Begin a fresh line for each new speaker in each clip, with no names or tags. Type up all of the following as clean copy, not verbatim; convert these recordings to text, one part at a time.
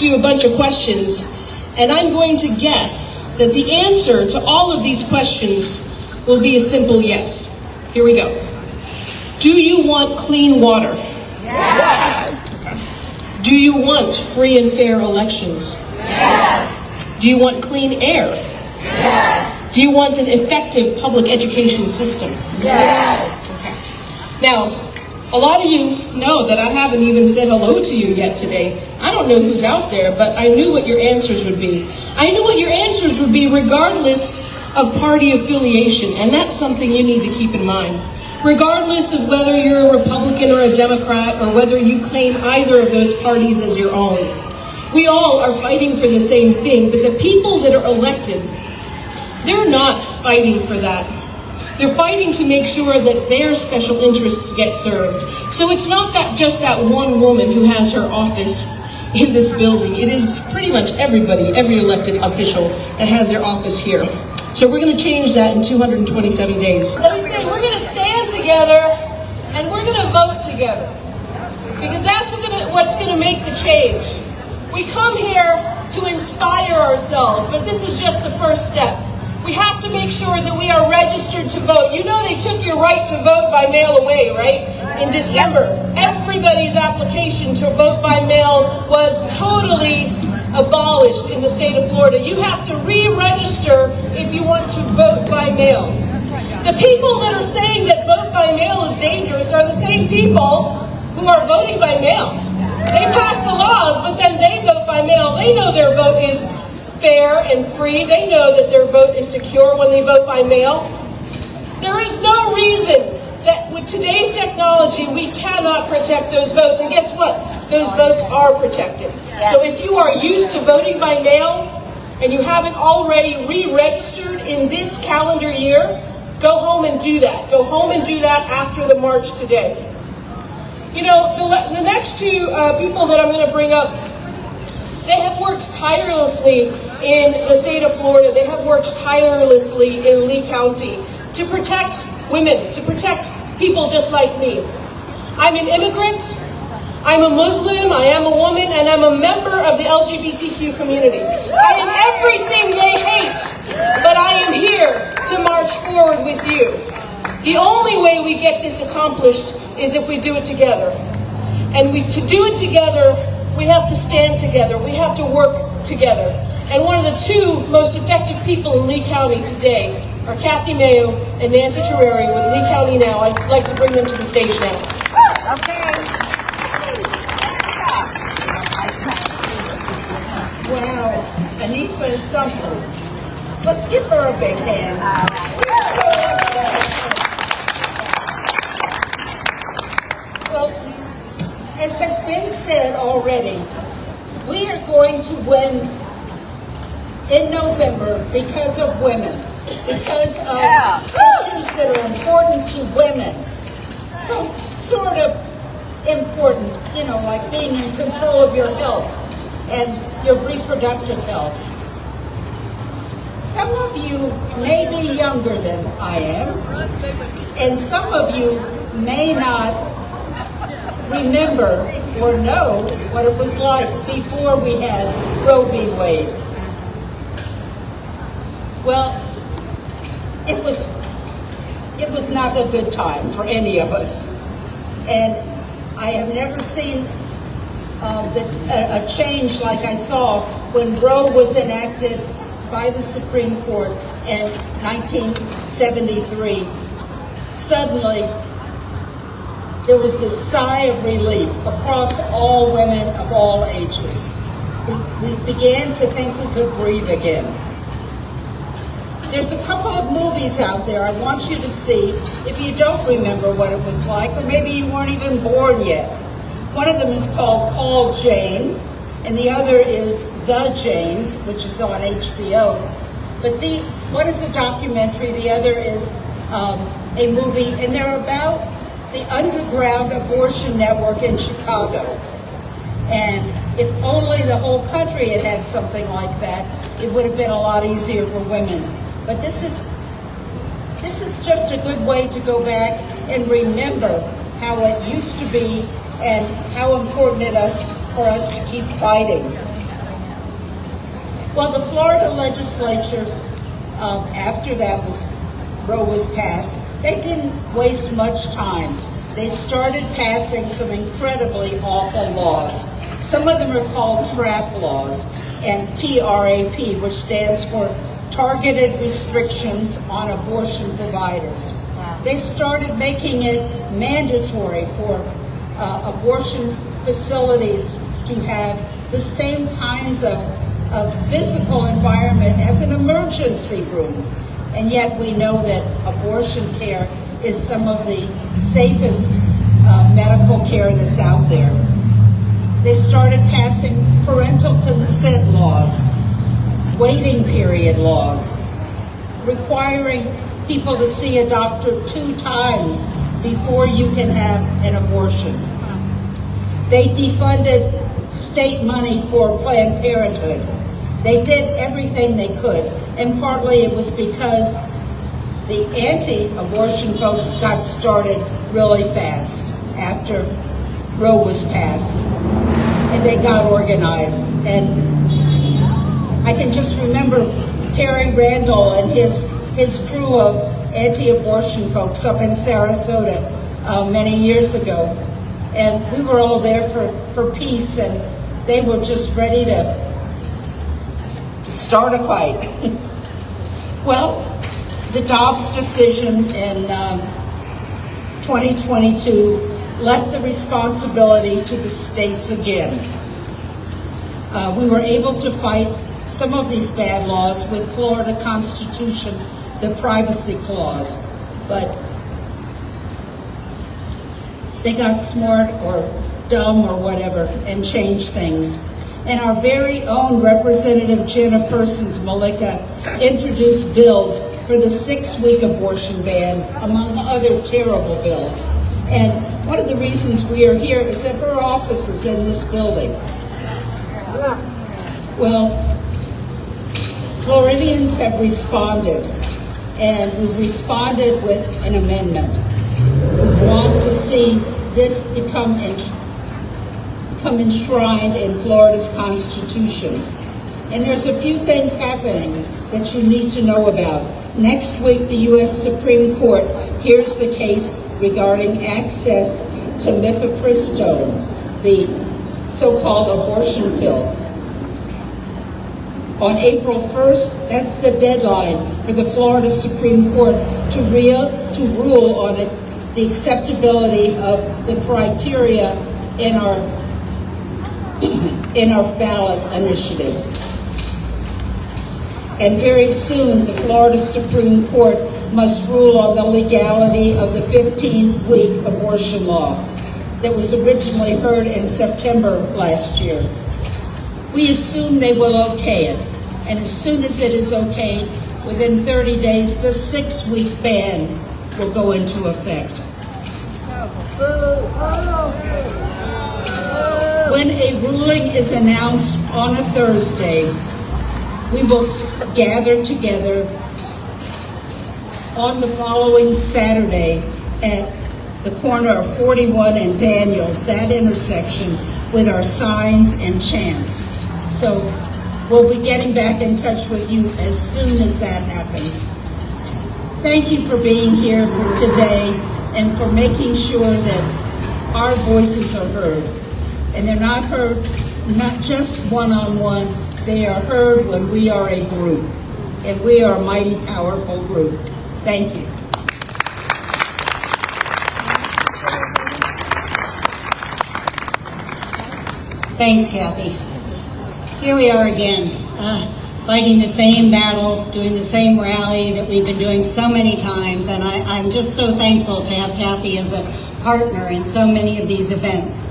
ask you a bunch of questions, and I'm going to guess that the answer to all of these questions will be a simple yes. Here we go. Do you want clean water?
Yes.
Do you want free and fair elections?
Yes.
Do you want clean air?
Yes.
Do you want an effective public education system?
Yes.
Okay. Now, a lot of you know that I haven't even said hello to you yet today. I don't know who's out there, but I knew what your answers would be. I knew what your answers would be regardless of party affiliation, and that's something you need to keep in mind. Regardless of whether you're a Republican or a Democrat, or whether you claim either of those parties as your own. We all are fighting for the same thing, but the people that are elected, they're not fighting for that. They're fighting to make sure that their special interests get served. So it's not that just that one woman who has her office in this building. It is pretty much everybody, every elected official that has their office here. So we're going to change that in 227 days. Let me say, we're going to stand together and we're going to vote together. Because that's what's going to make the change. We come here to inspire ourselves, but this is just the first step. We have to make sure that we are registered to vote. You know they took your right to vote by mail away, right? In December. Everybody's application to vote by mail was totally abolished in the state of Florida. You have to re-register if you want to vote by mail. The people that are saying that vote by mail is dangerous are the same people who are voting by mail. They pass the laws, but then they vote by mail. They know their vote is fair and free. They know that their vote is secure when they vote by mail. There is no reason that with today's technology we cannot protect those votes. And guess what? Those votes are protected. Yes. So if you are used to voting by mail and you haven't already re-registered in this calendar year, go home and do that. Go home and do that after the march today. You know, the next two people that I'm going to bring up, they have worked tirelessly in the state of Florida. They have worked tirelessly in Lee County to protect women, to protect people just like me. I'm an immigrant, I'm a Muslim, I am a woman, and I'm a member of the LGBTQ community. I am everything they hate, but I am here to march forward with you. The only way we get this accomplished is if we do it together. And to do it together, we have to stand together. We have to work together. And one of the two most effective people in Lee County today are Kathy MAYO and Nancy Terreri with Lee County Now. I'd like to bring them to the stage now.
Okay. Wow, Annisa is something. Let's give her a big hand. Well, as has been said already, we are going to win in November because of women, because of issues that are important to women. So sort of important, you know, like being in control of your health and your reproductive health. Some of you may be younger than I am, and some of you may not remember or know what it was like before we had Roe v. Wade. Well, it was not a good time for any of us. And I have never seen a change like I saw when Roe was enacted by the Supreme Court in 1973. Suddenly, there was this sigh of relief across all women of all ages. We began to think we could breathe again. There's a couple of movies out there I want you to see if you don't remember what it was like, or maybe you weren't even born yet. One of them is called Jane, and the other is The Janes, which is on HBO. But one is a documentary, the other is a movie, and they're about the underground abortion network in Chicago. And if only the whole country had had something like that, it would have been a lot easier for women. But this is just a good way to go back and remember how it used to be and how important it is for us to keep fighting. Well, the Florida legislature, after Roe was passed, they didn't waste much time. They started passing some incredibly awful laws. Some of them are called TRAP laws, and TRAP, which stands for Targeted Restrictions on Abortion Providers. Wow. They started making it mandatory for abortion facilities to have the same kinds of physical environment as an emergency room. And yet we know that abortion care is some of the safest medical care that's out there. They started passing parental consent laws, waiting period laws, requiring people to see a doctor 2 times before you can have an abortion. They defunded state money for Planned Parenthood. They did everything they could, and partly it was because the anti-abortion folks got started really fast after Roe was passed, and they got organized. And I can just remember Terry Randall and his crew of anti-abortion folks up in Sarasota many years ago, and we were all there for peace, and they were just ready to start a fight. Well, the Dobbs decision in 2022 left the responsibility to the states again. We were able to fight some of these bad laws with Florida Constitution, the privacy clause, but they got smart or dumb or whatever and changed things. And our very own Representative Jenna Persons-Malika introduced bills for the 6-week abortion ban, among other terrible bills. And one of the reasons we are here is that her office is in this building. Well, Floridians have responded, and we've responded with an amendment. We want to see this become enshrined in Florida's Constitution. And there's a few things happening that you need to know about. Next week, the U.S. Supreme Court hears the case regarding access to mifepristone, the so-called abortion pill. On April 1st, that's the deadline for the Florida Supreme Court to rule on it, the acceptability of the criteria in our ballot initiative. And very soon, the Florida Supreme Court must rule on the legality of the 15-week abortion law that was originally heard in September last year. We assume they will okay it, and as soon as it is okay, within 30 days, the 6-week ban will go into effect. When a ruling is announced on a Thursday, we will gather together on the following Saturday at the corner of 41 and Daniels, that intersection, with our signs and chants. So we'll be getting back in touch with you as soon as that happens. Thank you for being here today and for making sure that our voices are heard. And they're not heard not just one-on-one, they are heard when we are a group. And we are a mighty powerful group. Thank you.
Thanks, Kathy. Here we are again, fighting the same battle, doing the same rally that we've been doing so many times, and I'm just so thankful to have Kathy as a partner in so many of these events.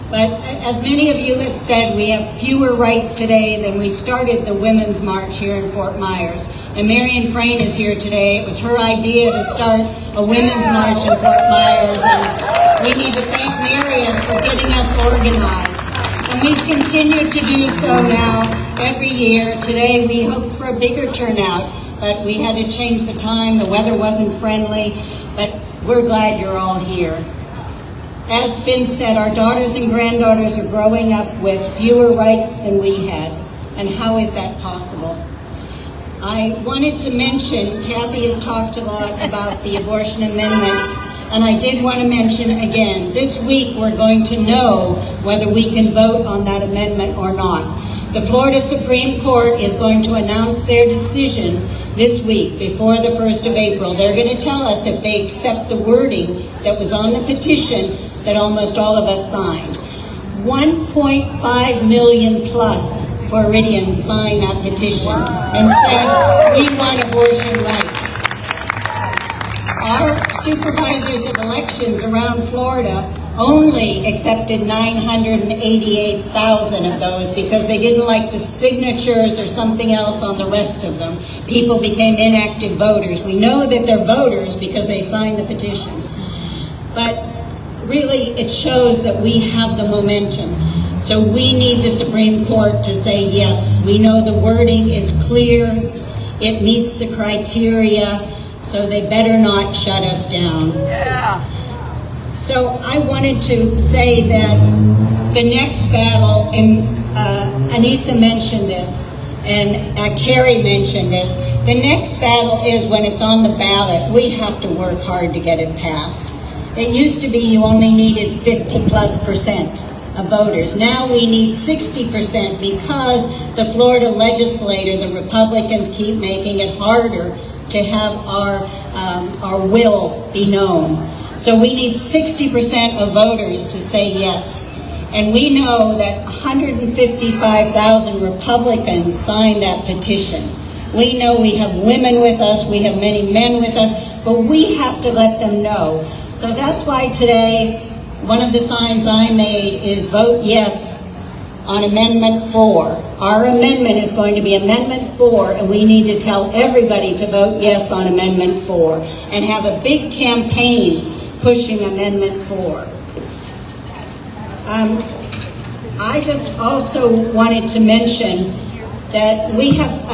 But as many of you have said, we have fewer rights today than we started the Women's March here in Fort Myers. And Marion Frayne is here today. It was her idea to start a Women's March in Fort Myers, and we need to thank Marion for getting us organized. And we've continued to do so now every year. Today we hoped for a bigger turnout, but we had to change the time. The weather wasn't friendly, but we're glad you're all here. As has been said, our daughters and granddaughters are growing up with fewer rights than we had. And how is that possible? I wanted to mention, Kathy has talked a lot about the abortion amendment, and I did want to mention again, this week we're going to know whether we can vote on that amendment or not. The Florida Supreme Court is going to announce their decision this week before the 1st of April. They're going to tell us if they accept the wording that was on the petition that almost all of us signed. 1.5 million plus Floridians signed that petition and said, we want abortion rights. Our supervisors of elections around Florida only accepted 988,000 of those because they didn't like the signatures or something else on the rest of them. People became inactive voters. We know that they're voters because they signed the petition. But really, it shows that we have the momentum. So we need the Supreme Court to say, yes, we know the wording is clear, it meets the criteria, so they better not shut us down. Yeah. So I wanted to say that the next battle, and ANNISA mentioned this, and KARI mentioned this, the next battle is when it's on the ballot, we have to work hard to get it passed. It used to be you only needed 50+% of voters. Now we need 60% because the Florida legislature, the Republicans, keep making it harder to have our will be known. So we need 60% of voters to say yes. And we know that 155,000 Republicans signed that petition. We know we have women with us, we have many men with us, but we have to let them know. So that's why today, one of the signs I made is vote yes on Amendment 4. Our amendment is going to be Amendment 4, and we need to tell everybody to vote yes on Amendment 4 and have a big campaign pushing Amendment 4. I just also wanted to mention that we have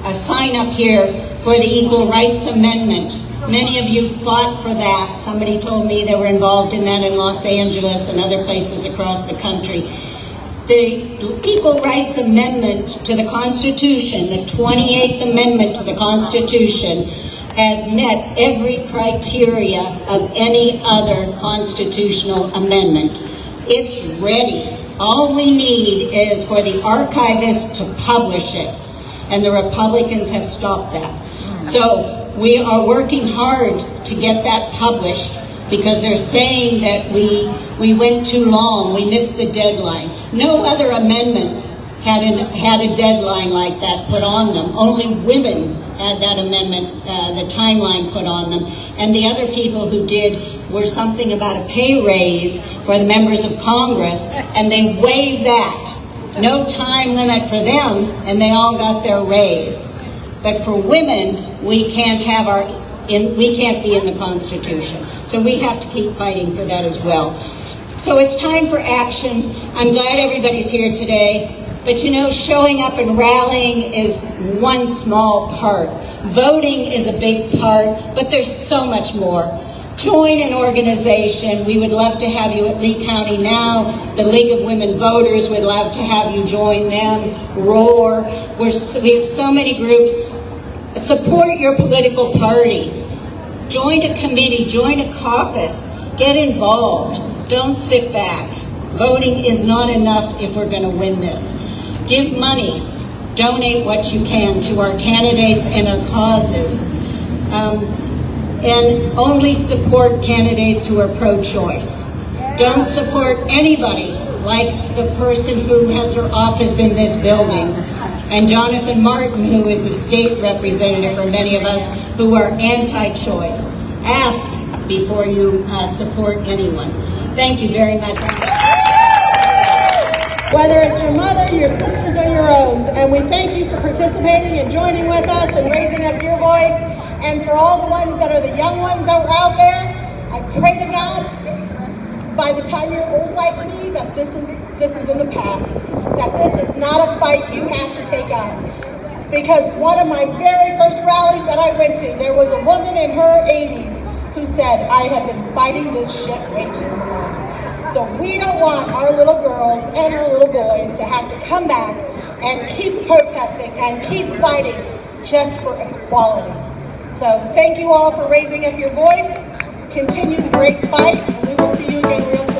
a sign up here for the Equal Rights Amendment. Many of you fought for that. Somebody told me they were involved in that in Los Angeles and other places across the country. The Equal Rights Amendment to the Constitution, the 28th Amendment to the Constitution, has met every criteria of any other constitutional amendment. It's ready. All we need is for the archivist to publish it, and the Republicans have stopped that. So we are working hard to get that published because they're saying that we went too long, we missed the deadline. No other amendments had a deadline like that put on them. Only women had that amendment, the timeline put on them. And the other people who did were something about a pay raise for the members of Congress, and they waived that. No time limit for them, and they all got their raise. But for women, we can't be in the Constitution. So we have to keep fighting for that as well. So it's time for action. I'm glad everybody's here today. But you know, showing up and rallying is one small part. Voting is a big part, but there's so much more. Join an organization. We would love to have you at Lee County Now. The League of Women Voters would love to have you join them. ROAR. We have so many groups. Support your political party. Join a committee, join a caucus. Get involved. Don't sit back. Voting is not enough if we're going to win this. Give money. Donate what you can to our candidates and our causes. And only support candidates who are pro-choice. Don't support anybody like the person who has her office in this building, and Jonathan Martin, who is a state representative for many of us who are anti-choice. Ask before you support anyone. Thank you very much.
Whether it's your mother, your sisters, or your own, and we thank you for participating and joining with us and raising up your voice. And for all the ones that are the young ones that are out there, I pray to God, by the time you're old like me, that this is in the past. That this is not a fight you have to take on. Because one of my very first rallies that I went to, there was a woman in her 80s who said, I have been fighting this shit way too long. So we don't want our little girls and our little boys to have to come back and keep protesting and keep fighting just for equality. So thank you all for raising up your voice. Continue the great fight, and we will see you again real soon.